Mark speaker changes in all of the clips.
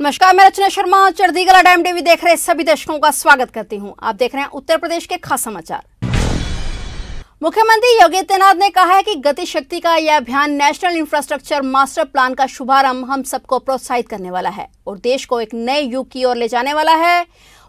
Speaker 1: नमस्कार, मैं रचना Sharma चढ़दीगला time TV देख रहे सभी दर्शकों का स्वागत करती हूं। आप देख रहे हैं उत्तर प्रदेश के खास समाचार। मुख्यमंत्री योगी आदित्यनाथ ने कहा है कि गति शक्ति का यह अभियान नेशनल इंफ्रास्ट्रक्चर मास्टर प्लान का शुभारंभ हम सबको प्रोत्साहित करने वाला है और देश को एक नए युग की ओर ले जाने वाला है।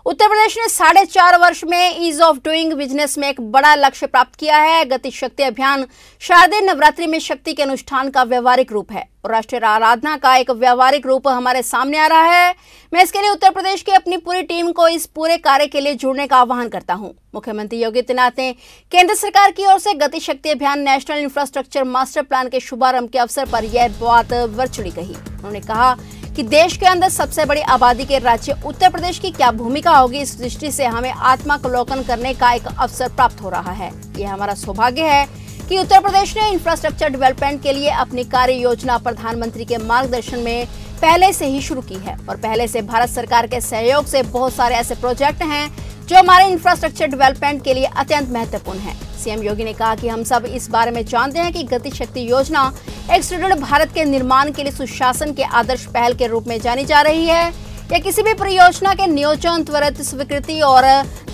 Speaker 1: उत्तर प्रदेश ने 4.5 वर्ष में ईज ऑफ डूइंग बिजनेस में एक बड़ा लक्ष्य प्राप्त किया है। गति शक्ति अभियान शारदीय नवरात्रि में शक्ति के अनुष्ठान का व्यवहारिक रूप है और राष्ट्रीय आराधना का एक व्यवहारिक रूप हमारे सामने आ रहा है। मैं इसके लिए उत्तर प्रदेश की अपनी पूरी टीम को इस पूरे कार्य के लिए जुड़ने का आह्वान करता हूं। मुख्यमंत्री योगी आदित्यनाथ ने केंद्र सरकार की ओर से गति शक्ति अभियान नेशनल इंफ्रास्ट्रक्चर मास्टर प्लान के शुभारंभ के अवसर पर यह बात वर्चुअली कही। उन्होंने कहा कि देश के अंदर सबसे बड़ी आबादी के राज्य उत्तर प्रदेश की क्या भूमिका होगी, इस दृष्टि से हमें आत्मावलोकन करने का एक अवसर प्राप्त हो रहा है। यह हमारा सौभाग्य है कि उत्तर प्रदेश ने इंफ्रास्ट्रक्चर डेवलपमेंट के लिए अपनी कार्य योजना प्रधानमंत्री के मार्गदर्शन में पहले से ही शुरू की है और पहले से भारत सरकार के सहयोग से बहुत सारे ऐसे प्रोजेक्ट हैं जो हमारे इंफ्रास्ट्रक्चर डेवलपमेंट के लिए अत्यंत महत्वपूर्ण है। सीएम योगी ने कहा कि हम सब इस बारे में जानते हैं कि गति शक्ति योजना एक सुदृढ़ भारत के निर्माण के लिए सुशासन के आदर्श पहल के रूप में जानी जा रही है। यह किसी भी परियोजना के नियोजन, त्वरित स्वीकृति और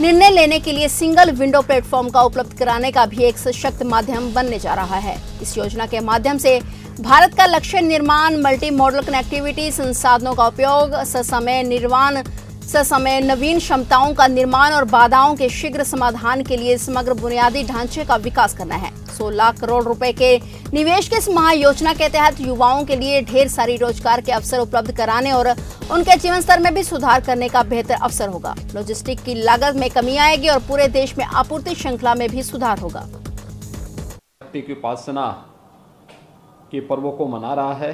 Speaker 1: निर्णय लेने के लिए सिंगल विंडो प्लेटफॉर्म का उपलब्ध कराने का भी एक सशक्त माध्यम बनने जा रहा है। इस योजना के माध्यम से भारत का लक्ष्य निर्माण, मल्टी मॉडल कनेक्टिविटी, संसाधनों का उपयोग, ससमय नवीन क्षमताओं का निर्माण और बाधाओं के शीघ्र समाधान के लिए समग्र बुनियादी ढांचे का विकास करना है। 100 लाख करोड़ रुपए के निवेश की इस महायोजना के तहत युवाओं के लिए ढेर सारी रोजगार के अवसर उपलब्ध कराने और उनके जीवन स्तर में भी सुधार करने का बेहतर अवसर होगा। लॉजिस्टिक की लागत में कमी आएगी और पूरे देश में आपूर्ति श्रृंखला में भी सुधार होगा।
Speaker 2: शक्ति की उपासना के पर्वों को मना रहा है।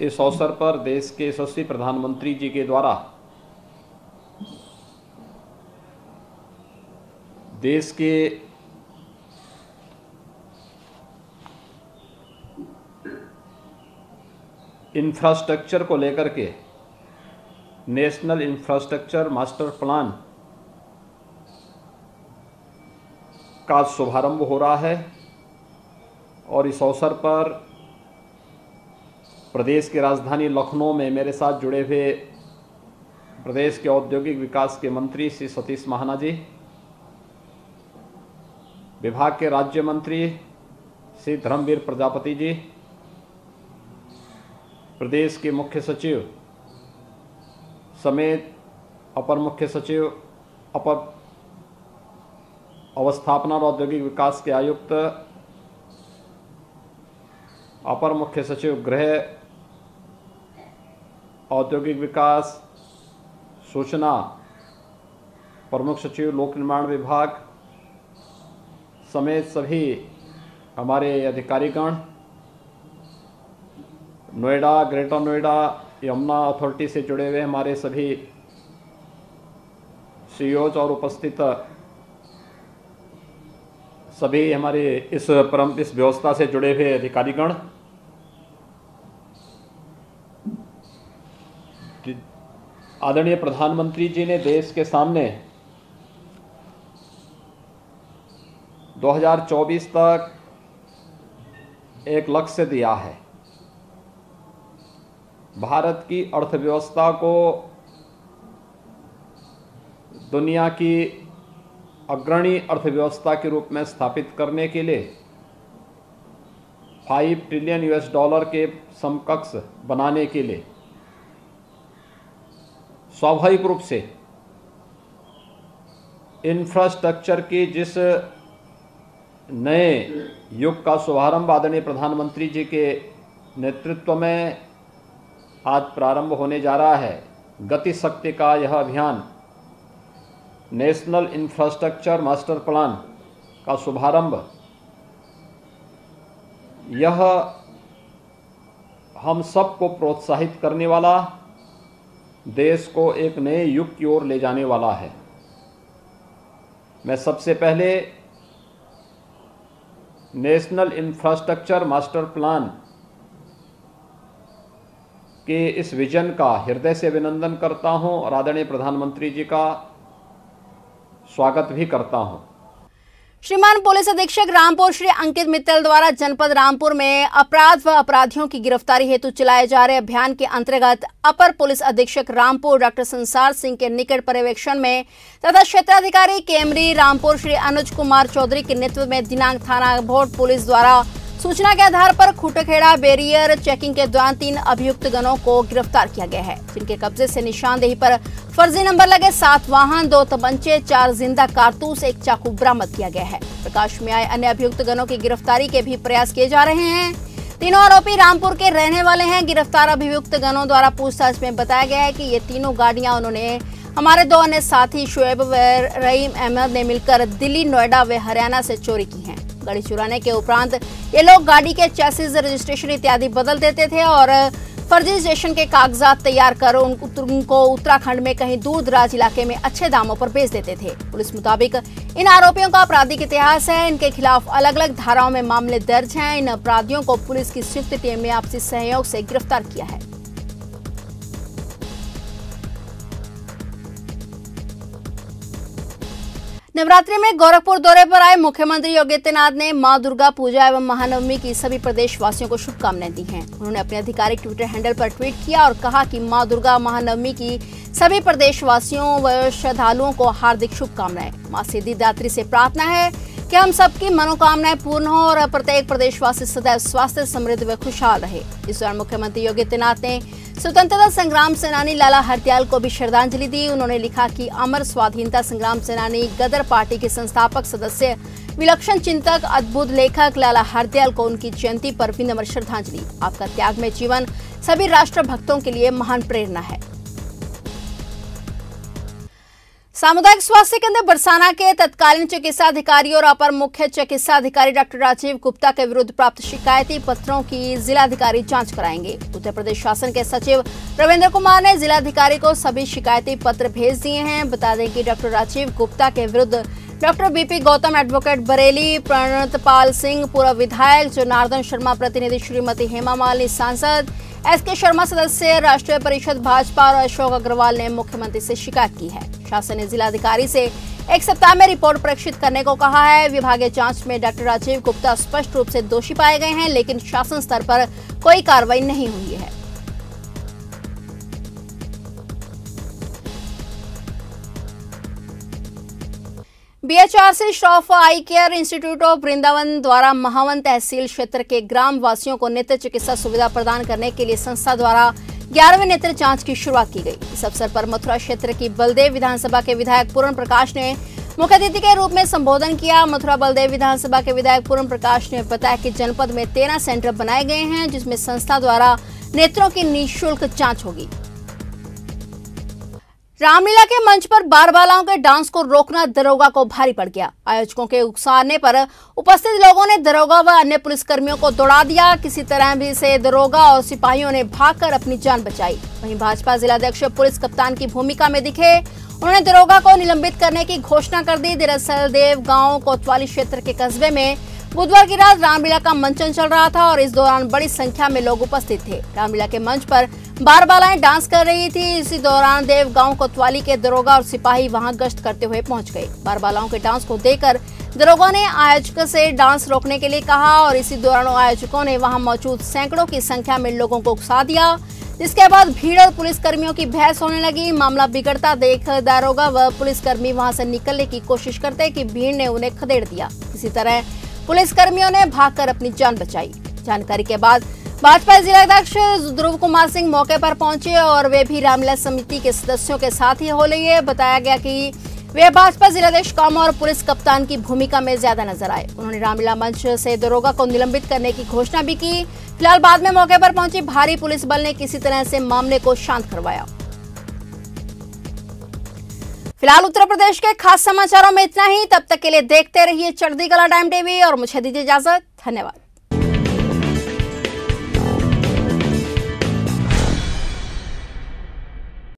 Speaker 2: इस अवसर पर देश के यशस्वी प्रधानमंत्री जी के द्वारा देश के इंफ्रास्ट्रक्चर को लेकर के नेशनल इंफ्रास्ट्रक्चर मास्टर प्लान का शुभारंभ हो रहा है और इस अवसर पर प्रदेश की राजधानी लखनऊ में मेरे साथ जुड़े हुए प्रदेश के औद्योगिक विकास के मंत्री श्री सतीश महाना जी, विभाग के राज्य मंत्री श्री धर्मवीर प्रजापति जी, प्रदेश के मुख्य सचिव समेत अपर मुख्य सचिव, अपर अवस्थापना और औद्योगिक विकास के आयुक्त, अपर मुख्य सचिव गृह, औद्योगिक विकास, सूचना, प्रमुख सचिव लोक निर्माण विभाग समेत सभी हमारे अधिकारीगण, नोएडा, ग्रेटर नोएडा, यमुना अथॉरिटी से जुड़े हुए हमारे सभी सीईओज और उपस्थित सभी हमारे इस व्यवस्था से जुड़े हुए अधिकारीगण, आदरणीय प्रधानमंत्री जी ने देश के सामने 2024 तक एक लक्ष्य दिया है। भारत की अर्थव्यवस्था को दुनिया की अग्रणी अर्थव्यवस्था के रूप में स्थापित करने के लिए $5 ट्रिलियन के समकक्ष बनाने के लिए स्वाभाविक रूप से इंफ्रास्ट्रक्चर के जिस नए युग का शुभारंभ आदरणीय प्रधानमंत्री जी के नेतृत्व में आज प्रारंभ होने जा रहा है, गति शक्ति का यह अभियान नेशनल इंफ्रास्ट्रक्चर मास्टर प्लान का शुभारंभ, यह हम सबको प्रोत्साहित करने वाला, देश को एक नए युग की ओर ले जाने वाला है। मैं सबसे पहले नेशनल इंफ्रास्ट्रक्चर मास्टर प्लान के इस विजन का हृदय से अभिनंदन करता हूं और आदरणीय प्रधानमंत्री जी का स्वागत भी करता हूं।
Speaker 1: श्रीमान पुलिस अधीक्षक रामपुर श्री अंकित मित्तल द्वारा जनपद रामपुर में अपराध व अपराधियों की गिरफ्तारी हेतु चलाए जा रहे अभियान के अंतर्गत अपर पुलिस अधीक्षक रामपुर डॉक्टर संसार सिंह के निकट पर्यवेक्षण में तथा क्षेत्राधिकारी केमरी रामपुर श्री अनुज कुमार चौधरी के नेतृत्व में दिनांक थाना भोट पुलिस द्वारा सूचना के आधार पर खुटखेड़ा बैरियर चेकिंग के दौरान 3 अभियुक्त गणों को गिरफ्तार किया गया है, जिनके कब्जे से निशानदेही पर फर्जी नंबर लगे 7 वाहन, 2 तमंचे, 4 जिंदा कारतूस, 1 चाकू बरामद किया गया है। प्रकाश में आए अन्य अभियुक्त गणों की गिरफ्तारी के भी प्रयास किए जा रहे हैं। तीनों आरोपी रामपुर के रहने वाले हैं। गिरफ्तार अभियुक्त गणों द्वारा पूछताछ में बताया गया है कि ये तीनों गाड़ियां उन्होंने हमारे 2 अन्य साथी शुएब व रहीम अहमद ने मिलकर दिल्ली, नोएडा व हरियाणा से चोरी की हैं। गाड़ी चुराने के उपरांत ये लोग गाड़ी के चैसिस, रजिस्ट्रेशन इत्यादि बदल देते थे और फर्जी रजिस्ट्रेशन के कागजात तैयार कर उनको उत्तराखंड में कहीं दूर दराज इलाके में अच्छे दामों पर बेच देते थे। पुलिस मुताबिक इन आरोपियों का आपराधिक इतिहास है। इनके खिलाफ अलग अलग धाराओं में मामले दर्ज हैं। इन अपराधियों को पुलिस की संयुक्त टीम ने आपसी सहयोग से गिरफ्तार किया है। नवरात्रि में गोरखपुर दौरे पर आए मुख्यमंत्री योगी आदित्यनाथ ने मां दुर्गा पूजा एवं महानवमी की सभी प्रदेशवासियों को शुभकामनाएं दी हैं। उन्होंने अपने आधिकारिक ट्विटर हैंडल पर ट्वीट किया और कहा कि मां दुर्गा महानवमी की सभी प्रदेशवासियों व श्रद्धालुओं को हार्दिक शुभकामनाएं। मां सिद्धिदात्री से प्रार्थना है कि हम सबकी मनोकामनाएं पूर्ण हो और प्रत्येक प्रदेशवासी सदैव स्वास्थ्य, समृद्ध व खुशहाल रहे। इस दौरान मुख्यमंत्री योगी आदित्यनाथ ने स्वतंत्रता संग्राम सेनानी लाला हरदयाल को भी श्रद्धांजलि दी। उन्होंने लिखा कि अमर स्वाधीनता संग्राम सेनानी, गदर पार्टी के संस्थापक सदस्य, विलक्षण चिंतक, अद्भुत लेखक लाला हरदयाल को उनकी जयंती पर विनम्र श्रद्धांजलि। आपका त्यागमय जीवन सभी राष्ट्र भक्तों के लिए महान प्रेरणा है। सामुदायिक स्वास्थ्य केंद्र बरसाना के तत्कालीन चिकित्सा अधिकारी और अपर मुख्य चिकित्सा अधिकारी डॉक्टर राजीव गुप्ता के विरुद्ध प्राप्त शिकायती पत्रों की जिलाधिकारी जांच कराएंगे। उत्तर प्रदेश शासन के सचिव रविंद्र कुमार ने जिलाधिकारी को सभी शिकायती पत्र भेज दिए हैं। बता दें कि डॉक्टर राजीव गुप्ता के विरुद्ध doctor BP Gautam advocate Bareilly, Pranatpal Singh पूर्व विधायक, जनार्दन शर्मा प्रतिनिधि, श्रीमती हेमा मालिनी सांसद, एसके शर्मा सदस्य राष्ट्रीय परिषद भाजपा और अशोक अग्रवाल ने मुख्यमंत्री से शिकायत की है। शासन ने जिलाधिकारी से 1 सप्ताह में रिपोर्ट प्रेषित करने को कहा है। विभागीय जांच में डॉक्टर राजीव गुप्ता स्पष्ट रूप से दोषी पाए गए हैं, लेकिन शासन स्तर पर कोई कार्रवाई नहीं हुई है। BHRC Shroff I care institute of Vrindavan द्वारा महावन तहसील क्षेत्र के ग्राम वासियों को नेत्र चिकित्सा सुविधा प्रदान करने के लिए संस्था द्वारा 11वें नेत्र जांच की शुरुआत की गई। इस अवसर पर मथुरा क्षेत्र की बलदेव विधानसभा के विधायक पूर्ण प्रकाश ने मुख्य अतिथि के रूप में संबोधन किया। मथुरा बलदेव विधानसभा के विधायक पूर्ण प्रकाश ने बताया कि जनपद में 13 सेंटर बनाए गए हैं, जिसमें संस्था द्वारा नेत्रों की निःशुल्क जांच होगी। रामलीला के मंच पर बारबालाओं के डांस को रोकना दरोगा को भारी पड़ गया। आयोजकों के उकसाने पर उपस्थित लोगों ने दरोगा व अन्य पुलिसकर्मियों को दौड़ा दिया। किसी तरह भी से दरोगा और सिपाहियों ने भागकर अपनी जान बचाई। वहीं भाजपा जिलाध्यक्ष पुलिस कप्तान की भूमिका में दिखे। उन्होंने दरोगा को निलंबित करने की घोषणा कर दी। दरअसल देवगांव कोतवाली क्षेत्र के कस्बे में बुधवार की रात रामलीला का मंचन चल रहा था और इस दौरान बड़ी संख्या में लोग उपस्थित थे। रामलीला के मंच पर बारबालाएं डांस कर रही थी। इसी दौरान देवगांव कोतवाली के दरोगा और सिपाही वहां गश्त करते हुए पहुंच गए। बारबालाओं के डांस को देखकर दरोगा ने आयोजकों से डांस रोकने के लिए कहा और इसी दौरान आयोजकों ने वहां मौजूद सैकड़ों की संख्या में लोगों को उकसा दिया, जिसके बाद भीड़ और पुलिसकर्मियों की बहस होने लगी। मामला बिगड़ता देख दरोगा व पुलिसकर्मी वहां से निकलने की कोशिश करते कि भीड़ ने उन्हें खदेड़ दिया। इसी तरह पुलिसकर्मियों ने भागकर अपनी जान बचाई। जानकारी के बाद भाजपा जिलाध्यक्ष ध्रुव कुमार सिंह मौके पर पहुंचे और वे भी रामलीला समिति के सदस्यों के साथ ही हो लिए। बताया गया कि वे भाजपा जिलाध्यक्ष कम और पुलिस कप्तान की भूमिका में ज्यादा नजर आए। उन्होंने रामलीला मंच से दरोगा को निलंबित करने की घोषणा भी की। फिलहाल बाद में मौके पर पहुंची भारी पुलिस बल ने किसी तरह से मामले को शांत करवाया। फिलहाल उत्तर प्रदेश के खास समाचारों में इतना ही। तब तक के लिए देखते रहिए चढ़ती कला टाइम टीवी और मुझे दीजिए इजाजत। धन्यवाद।